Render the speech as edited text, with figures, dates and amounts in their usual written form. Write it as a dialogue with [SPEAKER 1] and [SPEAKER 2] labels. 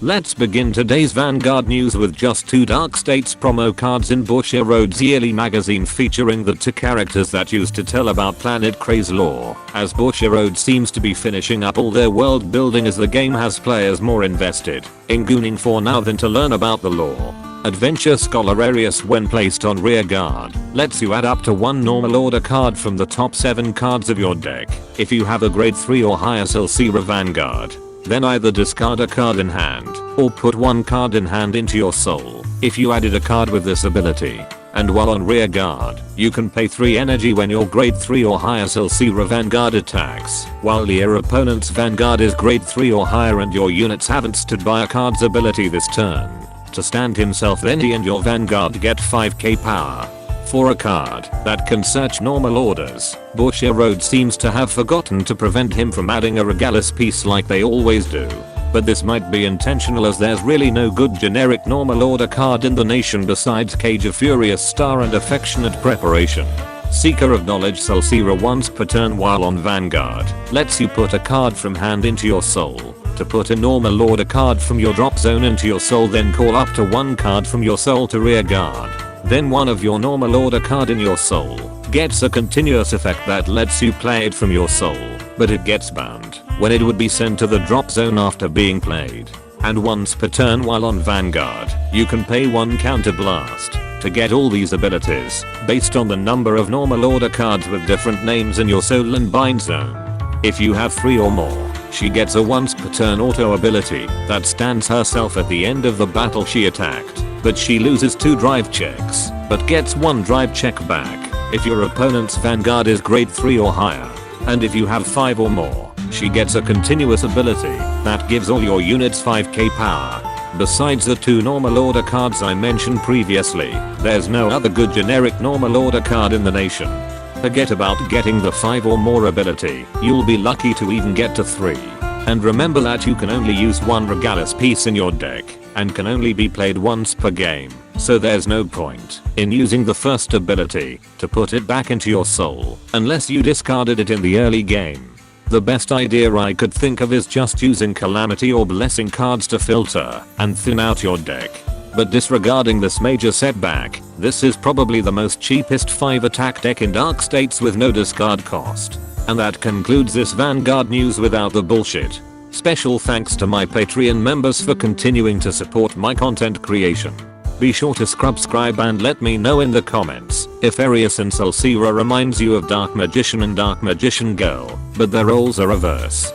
[SPEAKER 1] Let's begin today's Vanguard news with just 2 Dark States promo cards in Bushiroad's yearly magazine featuring the 2 characters that used to tell about Planet Craze lore, as Bushiroad seems to be finishing up all their world building as the game has players more invested in gooning for now than to learn about the lore. Adventure Scholar Arius, when placed on rear guard, lets you add up to 1 normal order card from the top 7 cards of your deck. If you have a grade 3 or higher Silsira Vanguard, then either discard a card in hand, or put 1 card in hand into your soul. If you added a card with this ability, and while on rear guard, you can pay 3 energy when your grade 3 or higher Silsira Vanguard attacks, while your opponent's Vanguard is grade 3 or higher and your units haven't stood by a card's ability this turn. To stand himself, then he and your Vanguard get 5k power. For a card that can search normal orders, Bushiroad seems to have forgotten to prevent him from adding a Regalis piece like they always do. But this might be intentional, as there's really no good generic normal order card in the nation besides Cage of Furious Star and Affectionate Preparation. Seeker of Knowledge Silsira once per turn while on Vanguard lets you put a card from hand into your soul. To put a normal order card from your drop zone into your soul, then call up to 1 card from your soul to rear guard. Then one of your normal order card in your soul gets a continuous effect that lets you play it from your soul, but it gets banned when it would be sent to the drop zone after being played. And once per turn while on Vanguard, you can pay 1 counter blast to get all these abilities based on the number of normal order cards with different names in your soul and bind zone. If you have 3 or more, she gets a once per turn auto ability that stands herself at the end of the battle she attacked, but she loses 2 drive checks, but gets 1 drive check back if your opponent's Vanguard is grade 3 or higher. And if you have 5 or more, she gets a continuous ability that gives all your units 5k power. Besides the 2 normal order cards I mentioned previously, there's no other good generic normal order card in the nation. Forget about getting the 5 or more ability, you'll be lucky to even get to 3. And remember that you can only use 1 Regalis piece in your deck, and can only be played once per game, so there's no point in using the first ability to put it back into your soul, unless you discarded it in the early game. The best idea I could think of is just using Calamity or Blessing cards to filter and thin out your deck. But disregarding this major setback, this is probably the most cheapest 5 attack deck in Dark States with no discard cost. And that concludes this Vanguard news without the bullshit. Special thanks to my Patreon members for continuing to support my content creation. Be sure to subscribe and let me know in the comments if Arius and Silsira reminds you of Dark Magician and Dark Magician Girl, but their roles are reverse.